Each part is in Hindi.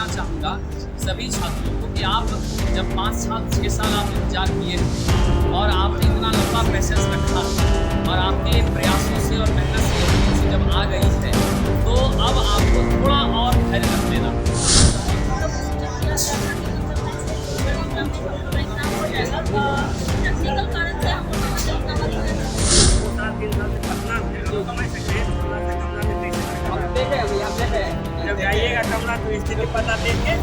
कहना चाहूँगा सभी छात्रों को कि आप जब 5 साल 6 साल आप इंतजार किए हैं और आपने इतना लंबा पेशेंस रखा और आपके प्रयासों से और मेहनत से वैकेंसी जब आ गई है तो अब आपको थोड़ा और धैर्य रख लेना। जब जाइएगा कमरा तो स्थिति पता देख के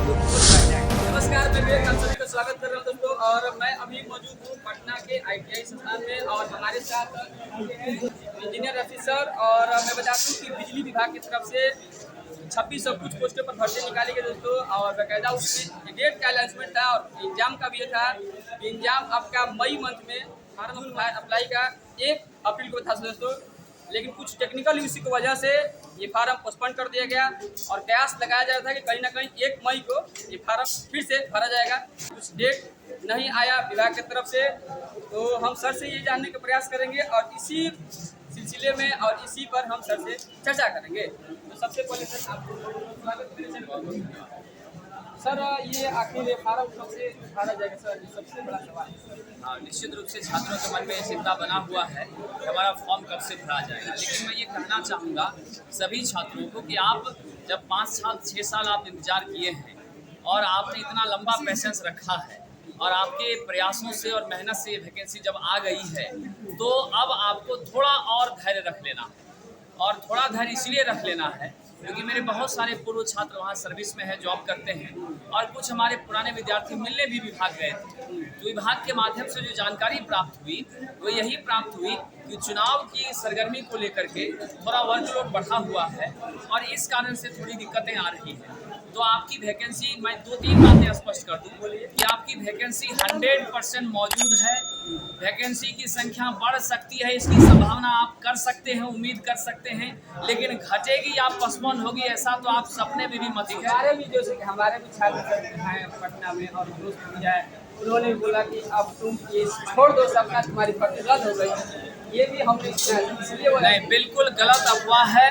नमस्कार, मैं विवेक, आप सभी का स्वागत कर रहा हूं दोस्तों। और मैं अभी मौजूद हूँ पटना के ITI संस्थान में और हमारे साथ इंजीनियर रफी सर। और मैं बता दूँ कि बिजली विभाग की तरफ से 2600 कुछ पोस्टों पर भर्ती निकाली गई दोस्तों। और बाकायदा उसमें डेट का अनाउंसमेंट था और एग्जाम का भी था। एग्जाम आपका मई मंथ में फॉर्म अप्लाई का 1 अप्रैल को था दोस्तों, लेकिन कुछ टेक्निकल इश्यू की वजह से ये फार्म पोस्टपोन कर दिया गया और कयास लगाया जा रहा था कि कहीं ना कहीं 1 मई को ये फार्म फिर से भरा जाएगा। कुछ डेट नहीं आया विभाग की तरफ से, तो हम सर से ये जानने का प्रयास करेंगे और इसी सिलसिले में और इसी पर हम सर से चर्चा करेंगे। तो सबसे पहले सर आपको स्वागत। सर ये आखिर फार्म कब से भरा जाएगा सर, सबसे बड़ा सवाल है। हाँ, निश्चित रूप से छात्रों के मन में ये चिंता बना हुआ है कि हमारा फॉर्म कब से भरा जाएगा। लेकिन मैं ये कहना चाहूँगा सभी छात्रों को कि आप जब 5 साल 6 साल आप इंतजार किए हैं और आपने इतना लंबा पेशेंस रखा है और आपके प्रयासों से और मेहनत से ये वैकेंसी जब आ गई है तो अब आपको थोड़ा और धैर्य रख लेना है। और थोड़ा धैर्य इसलिए रख लेना है क्योंकि मेरे बहुत सारे पूर्व छात्र वहाँ सर्विस में है, जॉब करते हैं और कुछ हमारे पुराने विद्यार्थी मिलने भी विभाग गए थे। तो विभाग के माध्यम से जो जानकारी प्राप्त हुई वो यही प्राप्त हुई कि चुनाव की सरगर्मी को लेकर के थोड़ा वर्कलोड बढ़ा हुआ है और इस कारण से थोड़ी दिक्कतें आ रही हैं। तो आपकी वैकेंसी, मैं 2-3 बातें स्पष्ट कर दूं कि आपकी वैकेंसी 100% मौजूद है। वैकेंसी की संख्या बढ़ सकती है, इसकी संभावना आप कर सकते हैं, उम्मीद कर सकते हैं, लेकिन घटेगी या पोस्टपोन होगी ऐसा तो आप सपने में भी मत दिखाएं। हमारे भी जैसे कि हमारे भी छात्र हैं पटना में और दोस्त भी है, उन्होंने बोला कि अब तुम ये छोड़ दो सपना, तुम्हारी भर्ती रद्द हो गई। ये भी हमने इसलिए नहीं, बिल्कुल गलत अफवाह है।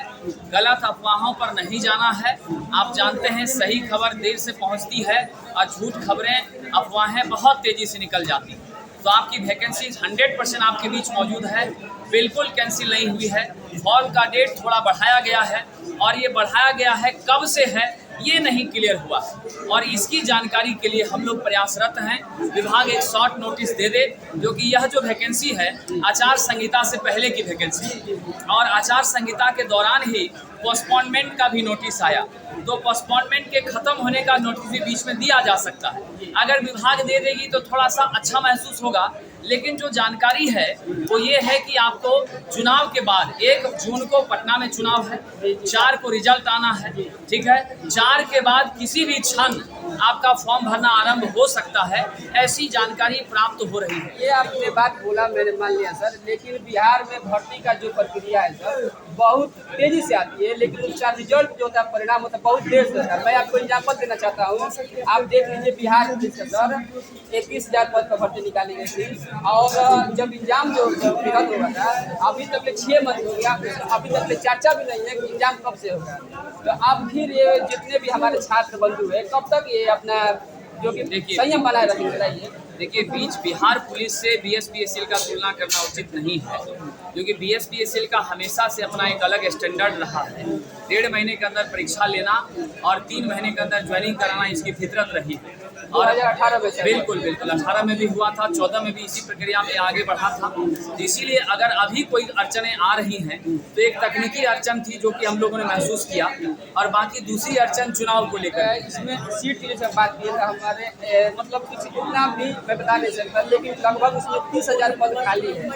गलत अफवाहों पर नहीं जाना है। आप जानते हैं सही खबर देर से पहुंचती है और झूठ खबरें, अफवाहें बहुत तेजी से निकल जाती हैं। तो आपकी वैकेंसी 100% आपके बीच मौजूद है, बिल्कुल कैंसिल नहीं हुई है। फॉर्म का डेट थोड़ा बढ़ाया गया है और ये बढ़ाया गया है कब से है ये नहीं क्लियर हुआ है और इसकी जानकारी के लिए हम लोग प्रयासरत हैं। विभाग एक शॉर्ट नोटिस दे दे, जो कि यह जो वैकेंसी है आचार संहिता से पहले की वैकेंसी और आचार संहिता के दौरान ही पोस्टपोनमेंट का भी नोटिस आया। तो पोस्टपोनमेंट के खत्म होने का नोटिस भी बीच में दिया जा सकता है। अगर विभाग दे देगी तो थोड़ा सा अच्छा महसूस होगा, लेकिन जो जानकारी है वो ये है कि आपको चुनाव के बाद 1 जून को पटना में चुनाव है, 4 को रिजल्ट आना है, ठीक है। 4 के बाद किसी भी क्षण आपका फॉर्म भरना आरंभ हो सकता है, ऐसी जानकारी प्राप्त हो रही है। ये आपने बात बोला, मैंने मान लिया सर, लेकिन बिहार में भर्ती का जो प्रक्रिया है सर बहुत तेजी से आती है, लेकिन उसका रिजल्ट जो होता है, परिणाम होता है बहुत देर से सर। मैं आपको एग्जाम्पल देना चाहता हूँ। आप देख लीजिए बिहार पुलिस का सर 21,000 पद पर भर्ती निकाली गई थी और जब एग्जाम जो रद्द हुआ था अभी तक के 6 मंथ हो गया, अभी तक के चर्चा भी नहीं है कि एग्जाम कब से होगा। तो अब फिर ये जितने भी हमारे छात्र बंधु है कब तक ये अपना जो कि संयम बनाए रखेंगे बताइए। देखिए, बीच बिहार पुलिस से BSPSL का तुलना करना उचित नहीं है, क्योंकि BSPSL का हमेशा से अपना एक अलग स्टैंडर्ड रहा है। 1.5 महीने के अंदर परीक्षा लेना और 3 महीने के अंदर ज्वाइनिंग कराना इसकी फितरत रही है। और 2018 में बिल्कुल 18 में भी हुआ था, 14 में भी इसी प्रक्रिया में आगे बढ़ा था। तो इसीलिए अगर अभी कोई अड़चनें आ रही हैं तो एक तकनीकी अड़चन थी जो कि हम लोगों ने महसूस किया और बाकी दूसरी अड़चन चुनाव को लेकर। इसमें सीट की जैसे बात की है हमारे मतलब कुछ इतना भी मैं बता नहीं सकता, लेकिन लगभग उसमें 30,000 पद खाली है।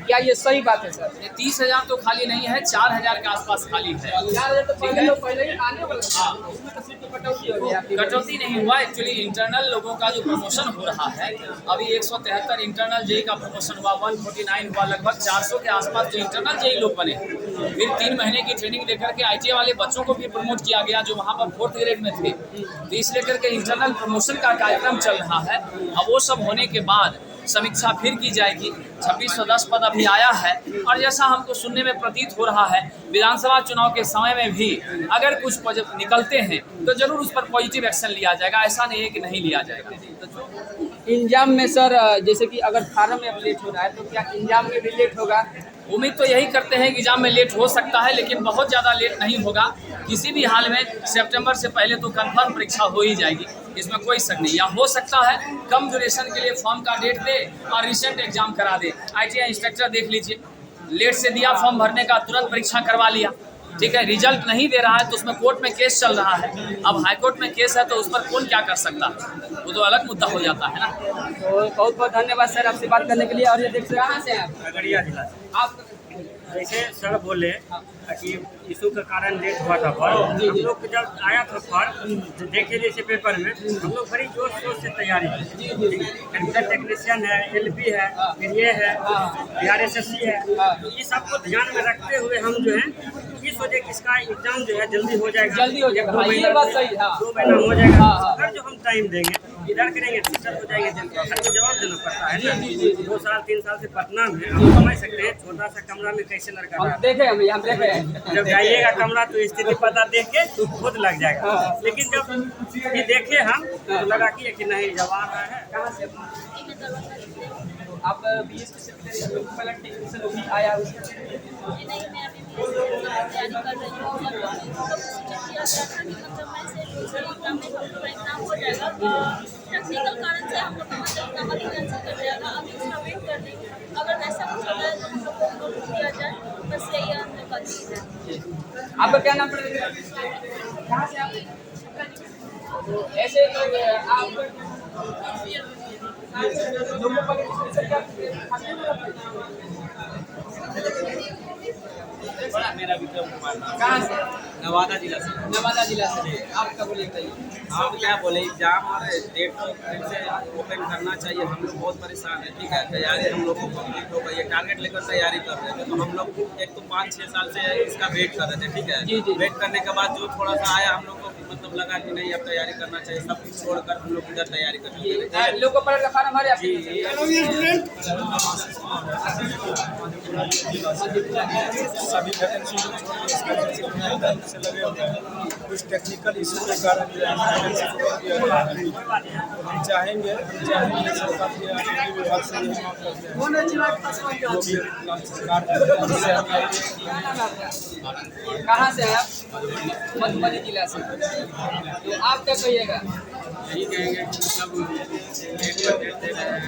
क्या ये सही बात है सर? 30,000 तो खाली नहीं है, 4,000 के आसपास खाली है। 4,000 तो पहले ही आने वाला, उसमें तो सीट की कटौती हो गई। कटौती नहीं हुआ, एक्चुअली इंटरनल लोगों का जो प्रमोशन हो रहा है, अभी 173 इंटरनल जेई का प्रमोशन हुआ, 149 हुआ, लगभग 400 के आसपास जो इंटरनल जेई लोग बने। फिर 3 महीने की ट्रेनिंग लेकर के ITA वाले बच्चों को भी प्रमोट किया गया जो वहाँ पर 4th ग्रेड में थे। तो इस लेकर के इंटरनल प्रमोशन का कार्यक्रम चल रहा है। अब वो सब होने के बाद समीक्षा फिर की जाएगी। 2610 पद अभी आया है और जैसा हमको सुनने में प्रतीत हो रहा है विधानसभा चुनाव के समय में भी अगर कुछ पद निकलते हैं तो जरूर उस पर पॉजिटिव एक्शन लिया जाएगा, ऐसा नहीं है कि नहीं लिया जाएगा। इंजाम में सर जैसे कि अगर फार्म में अब लेट हो रहा है तो क्या इंजाम में भी लेट होगा? उम्मीद तो यही करते हैं कि एग्जाम में लेट हो सकता है, लेकिन बहुत ज़्यादा लेट नहीं होगा। किसी भी हाल में सितंबर से पहले तो कंफर्म परीक्षा हो ही जाएगी, इसमें कोई शक नहीं। या हो सकता है कम ड्यूरेशन के लिए फॉर्म का डेट दे और रिसेंट एग्जाम करा दे। ITI इंस्ट्रक्टर देख लीजिए, लेट से दिया फॉर्म भरने का, तुरंत परीक्षा करवा लिया, ठीक है। रिजल्ट नहीं दे रहा है तो उसमें कोर्ट में केस चल रहा है। अब हाईकोर्ट में केस है तो उस पर कौन क्या कर सकता है, वो तो अलग मुद्दा हो जाता है ना। तो बहुत बहुत धन्यवाद सर आपसे बात करने के लिए। और ये देख सकते हैं, कहाँ से हैं आप? खगड़िया जिला से। आप जैसे सर बोले कि इशू के कारण लेट हुआ था फॉर्म, हम लोग को जब आया था फॉर्म देखे जैसे पेपर में, हम लोग बड़ी जोश शोर से तैयारी की। कंप्यूटर टेक्नीशियन है, LP है, फिर ये है, BRSSC है, तो ये सबको ध्यान में रखते हुए हम जो है इस वजह कि इसका एग्जाम जो है जल्दी हो जाएगा, जल्दी हो जाएगा। हाँ, ये बात सही है। 2 महीना हो जाएगा। हाँ। अगर जो हम टाइम देंगे इधर करेंगे टीचर हो जाएंगे, जिनको घर को जवाब देना पड़ता है ना। 2 साल 3 साल से पटना में आप समझ सकते हैं छोटा सा कमरा में कैसे लड़का हम रहा। देखे, हम यहाँ देखे हैं। जब जाइएगा कमरा तो स्थिति पता देख के खुद लग जाएगा। लेकिन जब ये देखे हम तो लगा कि नहीं जवाब रहा है। कहाँ से आप? BSc सेक्रेटरी लोग पहला टेक्नीशियन भी आया उसके नहीं, मैं अभी तैयारी कर रही हूँ और प्रोसीजर किया गया था कि मतलब मैं से दूसरे एग्जाम में हम लोग का एग्जाम हो जाएगा। टेक्निकल कारण से हम लोग का मतलब नंबर कैंसिल कर जाएगा। अभी उसका वेट कर रही हूँ, अगर वैसा कुछ होता है तो हम लोग को नोट दिया जाए। बस यही हम लोग का चीज़ है। आपका क्या नाम पड़ेगा? कहाँ से आप? तो ऐसे आप लोगों पर मेरा विक्रम कुमार नाम। कहाँ से? नवादा जिला से। नवादा जिला से। आपका बोलिए बताइए। आप क्या बोले, एग्जाम और डेट को फिर से ओपन करना चाहिए। हम लोग बहुत परेशान हैं, ठीक है। तैयारी हम लोग को कंप्लीट होगा, ये टारगेट लेकर तैयारी कर रहे थे। तो हम लोग एक तो 5-6 साल से इसका वेट कर रहे थे, ठीक है। जी, जी। वेट करने के बाद जो थोड़ा सा आया हम लोग को मतलब लगा कि नहीं अब तैयारी करना चाहिए। सब कुछ छोड़कर हम लोग इधर तैयारी करते लोग को पढ़ का फार्म हमारे जी। सभी वैकेंसी से लगे हुए हैं। कुछ टेक्निकल इशू के कारण जो है वैकेंसी को दिया गया है। हम चाहेंगे सरकार के आगे विभाग से यही मांग करते हैं जो भी सरकार कहाँ से हैं आप? मधुबनी जिला से। तो आप क्या कहिएगा? यही कहेंगे कि मतलब डेट दे रहे हैं,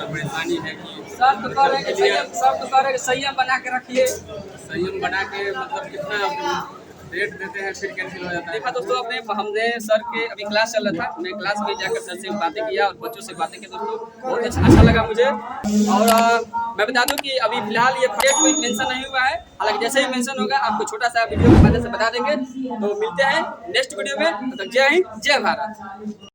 परेशानी है कि सर तो कह रहे हैं कि संयम, सर तो कह रहे हैं कि संयम बना के रखिए। संयम बना के मतलब कितना डेट देते हैं फिर कैंसिल हो जाता है। देखा दोस्तों, हमने सर के अभी क्लास चल रहा था, मैं क्लास में जाकर सर से बातें किया और बच्चों से बातें की दोस्तों, बहुत अच्छा लगा मुझे। और मैं बता दूं कि अभी फिलहाल ये डेट कोई मेंशन नहीं हुआ है, हालांकि जैसे ही मेंशन होगा आपको छोटा सा वीडियो के माध्यम से बता देंगे। तो मिलते हैं नेक्स्ट वीडियो में। तो जय हिंद, जय भारत।